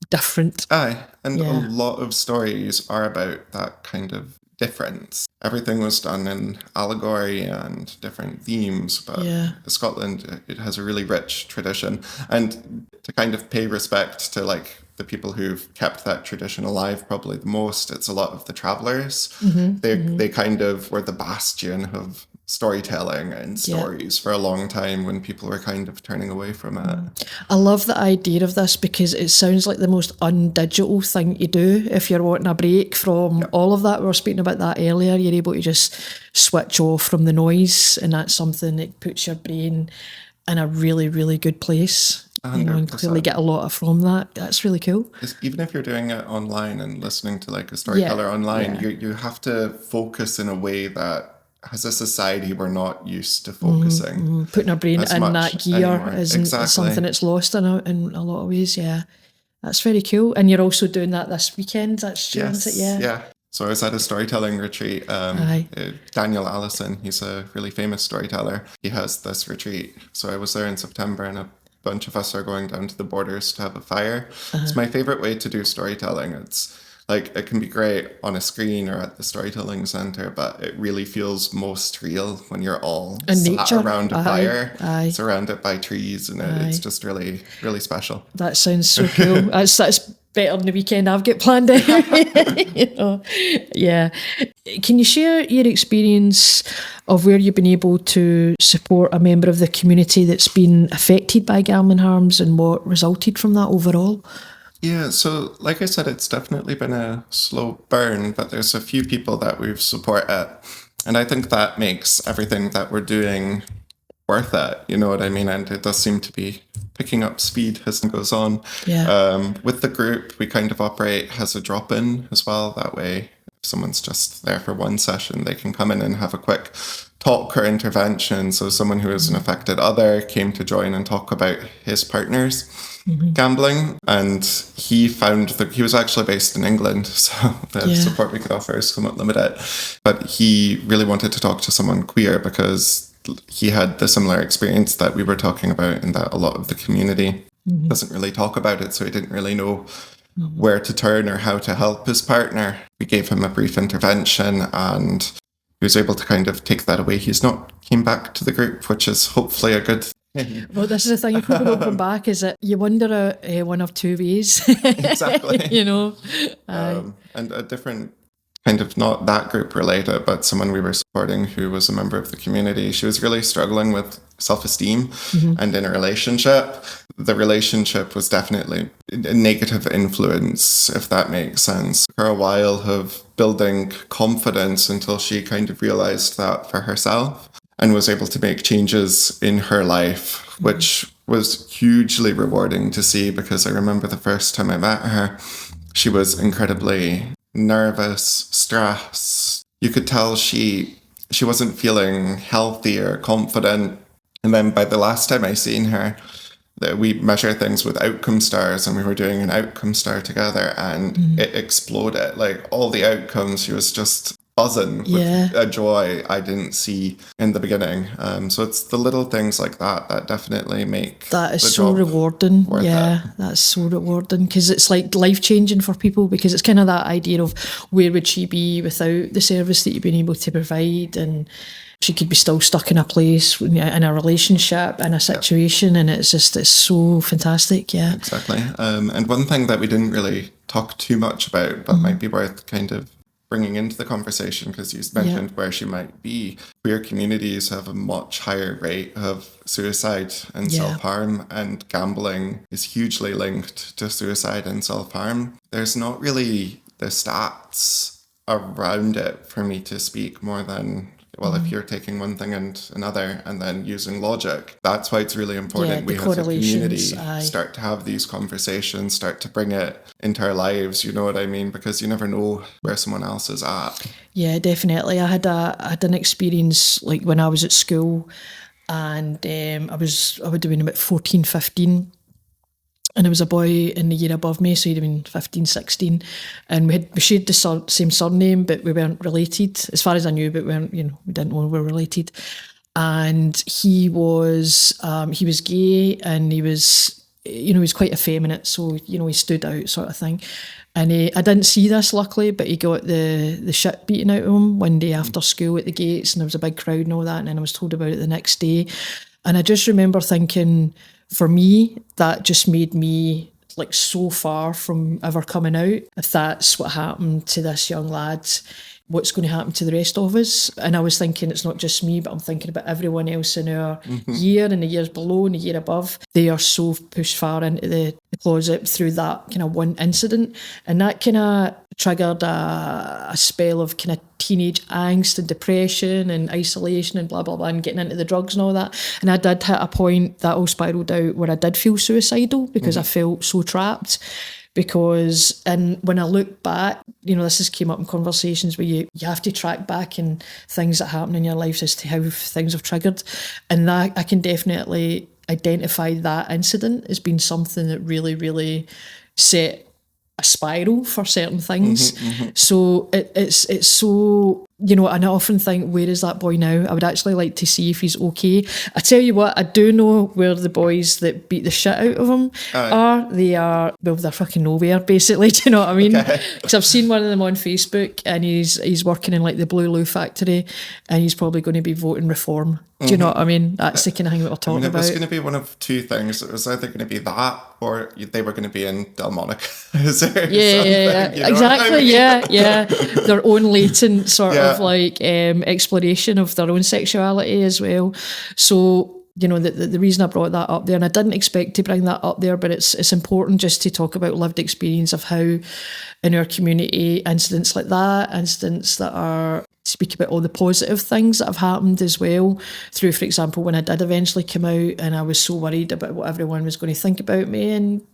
different. Aye. And a lot of stories are about that kind of difference. Everything was done in allegory and different themes, but Scotland, it has a really rich tradition. And to kind of pay respect to like the people who've kept that tradition alive probably the most, it's a lot of the travellers. They kind of were the bastion of storytelling and stories for a long time when people were kind of turning away from it. I love the idea of this because it sounds like the most undigital thing to do if you're wanting a break from all of that. We were speaking about that earlier. You're able to just switch off from the noise, and that's something that puts your brain in a really, really good place. 100%. You know, and clearly get a lot from that. That's really cool. Even if you're doing it online and listening to like a storyteller online, you have to focus in a way that as a society we're not used to focusing. Putting our brain in that gear isn't something that's lost in a lot of ways. Yeah, that's very cool. And you're also doing that this weekend. That's June, is it? Yeah. So I was at a storytelling retreat. Daniel Allison, he's a really famous storyteller. He has this retreat. So I was there in September, and a bunch of us are going down to the borders to have a fire. It's my favorite way to do storytelling. It's like, it can be great on a screen or at the storytelling center, but it really feels most real when you're all sat around a fire, surrounded by trees, and it's just really, really special. That sounds so cool. That's better than the weekend I've got planned anyway. You know? Yeah. Can you share your experience of where you've been able to support a member of the community that's been affected by gambling harms and what resulted from that overall? Yeah, so like I said, it's definitely been a slow burn, but there's a few people that we've supported. And I think that makes everything that we're doing worth it. You know what I mean? And it does seem to be picking up speed as it goes on. Yeah. With the group, we kind of operate as a drop-in as well. That way, if someone's just there for one session, they can come in and have a quick talk or intervention. So someone who is an affected other came to join and talk about his partner's gambling, and he found that he was actually based in England, so the support we could offer is somewhat limited, but he really wanted to talk to someone queer because he had the similar experience that we were talking about, in that a lot of the community doesn't really talk about it, so he didn't really know where to turn or how to help his partner. We gave him a brief intervention, and he was able to kind of take that away. He's not came back to the group, which is hopefully a good thing. Well, this is the thing, if people don't come back, is that you wonder one of two ways. Exactly. You know? And a different kind of, not that group related, but someone we were supporting who was a member of the community. She was really struggling with self-esteem and in a relationship. The relationship was definitely a negative influence, if that makes sense. For a while of building confidence until she kind of realized that for herself and was able to make changes in her life, which was hugely rewarding to see, because I remember the first time I met her, she was incredibly nervous, stressed. You could tell she wasn't feeling healthy or confident. And then by the last time I seen her, that we measure things with outcome stars, and we were doing an outcome star together, and it exploded. Like, all the outcomes, she was just buzzing with a joy I didn't see in the beginning. So it's the little things like that that definitely make that is so rewarding. Yeah, that's so rewarding, because it's like life changing for people, because it's kind of that idea of where would she be without the service that you've been able to provide, and she could be still stuck in a place, in a relationship, in a situation, and it's so fantastic. Yeah, exactly. And one thing that we didn't really talk too much about, but might be worth kind of bringing into the conversation, because you mentioned where she might be. Queer communities have a much higher rate of suicide and self-harm, and gambling is hugely linked to suicide and self-harm. There's not really the stats around it for me to speak more than, well, if you're taking one thing and another and then using logic. That's why it's really important we as a community start to have these conversations, start to bring it into our lives, you know what I mean? Because you never know where someone else is at. Yeah, definitely. I had an experience like when I was at school, and I would have been about 14, 15. And there was a boy in the year above me, so he'd have been 15, 16. And we shared the same surname, but we weren't related, as far as I knew, but we didn't know we were related. And he was gay, and he was quite effeminate, so, he stood out, sort of thing. And I didn't see this, luckily, but he got the shit beaten out of him one day after school at the gates, and there was a big crowd and all that, and then I was told about it the next day. And I just remember thinking, for me, that just made me like so far from ever coming out. If that's what happened to this young lad, what's going to happen to the rest of us. And I was thinking it's not just me, but I'm thinking about everyone else in our year and the years below and the year above. They are so pushed far into the closet through that kind of one incident. And that kind of triggered a spell of kind of teenage angst and depression and isolation and blah, blah, blah, and getting into the drugs and all that. And I did hit a point that all spiralled out where I did feel suicidal because I felt so trapped. Because, and when I look back, you know, this has came up in conversations where you have to track back and things that happen in your life as to how things have triggered. And that I can definitely identify that incident as being something that really, really set a spiral for certain things. So it's so, you know, and I often think, where is that boy now? I would actually like to see if he's okay. I tell you what, I do know where the boys that beat the shit out of him are. They are, well, they're fucking nowhere, basically. Do you know what I mean? Because I've seen one of them on Facebook, and he's working in like the Blue Lou factory, and he's probably going to be voting reform. Do you know what I mean? That's the kind of thing that we're talking about. It was going to be one of two things. It was either going to be that, or they were going to be in Delmonic. Yeah, exactly. Yeah. Their own latent sort of like exploration of their own sexuality as well. So, you know, the reason I brought that up there, and I didn't expect to bring that up there, but it's important just to talk about lived experience of how in our community incidents like that, incidents that are, speak about all the positive things that have happened as well through, for example, when I did eventually come out and I was so worried about what everyone was going to think about me, and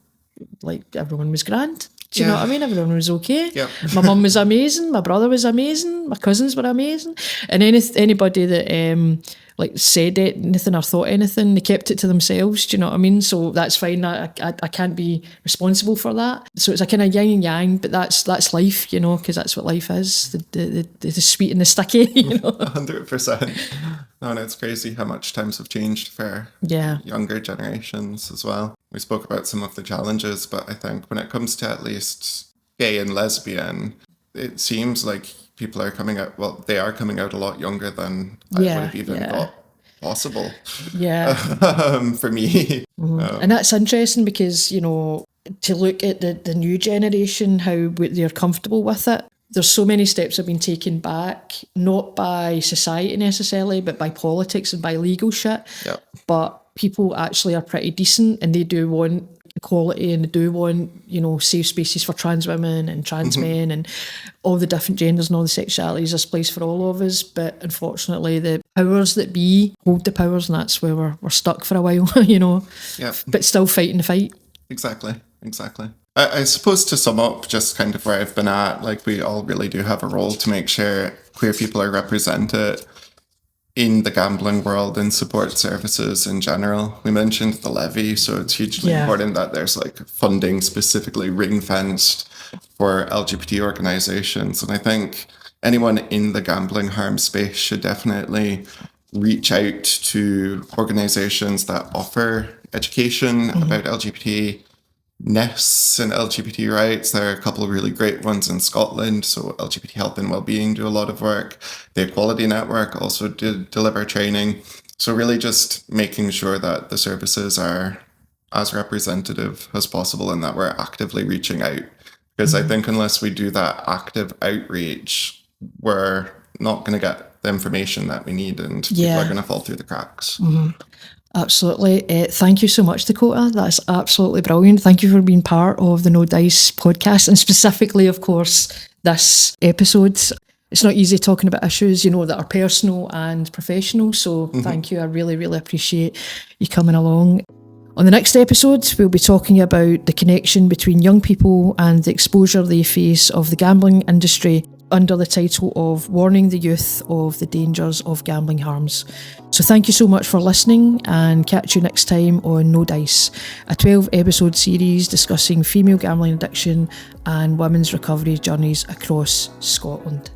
like everyone was grand. Do you know what I mean? Everyone was okay. My mum was amazing, my brother was amazing, my cousins were amazing, and anybody that like said anything or thought anything, they kept it to themselves. Do you know what I mean? So that's fine. I can't be responsible for that. So it's a kind of yin and yang, but that's life, you know, because that's what life is, the sweet and the sticky, you know. 100%. And it's crazy how much times have changed for younger generations as well. We spoke about some of the challenges, but I think when it comes to at least gay and lesbian, it seems like people are coming out, well, they are coming out a lot younger than I would have even thought possible. For me. And that's interesting because, you know, to look at the new generation, how they're comfortable with it. There's so many steps have been taken back, not by society necessarily, but by politics and by legal shit. But people actually are pretty decent, and they do want equality, and they do want, you know, safe spaces for trans women and trans men and all the different genders and all the sexualities. There's a place for all of us, but unfortunately the powers that be hold the powers, and that's where we're stuck for a while, you know, but still fighting the fight. Exactly. I suppose to sum up just kind of where I've been at, like we all really do have a role to make sure queer people are represented in the gambling world and support services in general. We mentioned the levy, so it's hugely important that there's like funding specifically ring-fenced for LGBT organisations. And I think anyone in the gambling harm space should definitely reach out to organisations that offer education about LGBT-ness and LGBT rights. There are a couple of really great ones in Scotland. So LGBT Health and Wellbeing do a lot of work. The Equality Network also did deliver training. So really just making sure that the services are as representative as possible and that we're actively reaching out. Because I think unless we do that active outreach, we're not going to get the information that we need, and people are going to fall through the cracks. Absolutely. Thank you so much, Dakota. That's absolutely brilliant. Thank you for being part of the No Dice podcast, and specifically, of course, this episode. It's not easy talking about issues, you know, that are personal and professional. So thank you. I really, really appreciate you coming along. On the next episode, we'll be talking about the connection between young people and the exposure they face of the gambling industry under the title of Warning the Youth of the Dangers of Gambling Harms. So thank you so much for listening, and catch you next time on No Dice, a 12-episode series discussing female gambling addiction and women's recovery journeys across Scotland.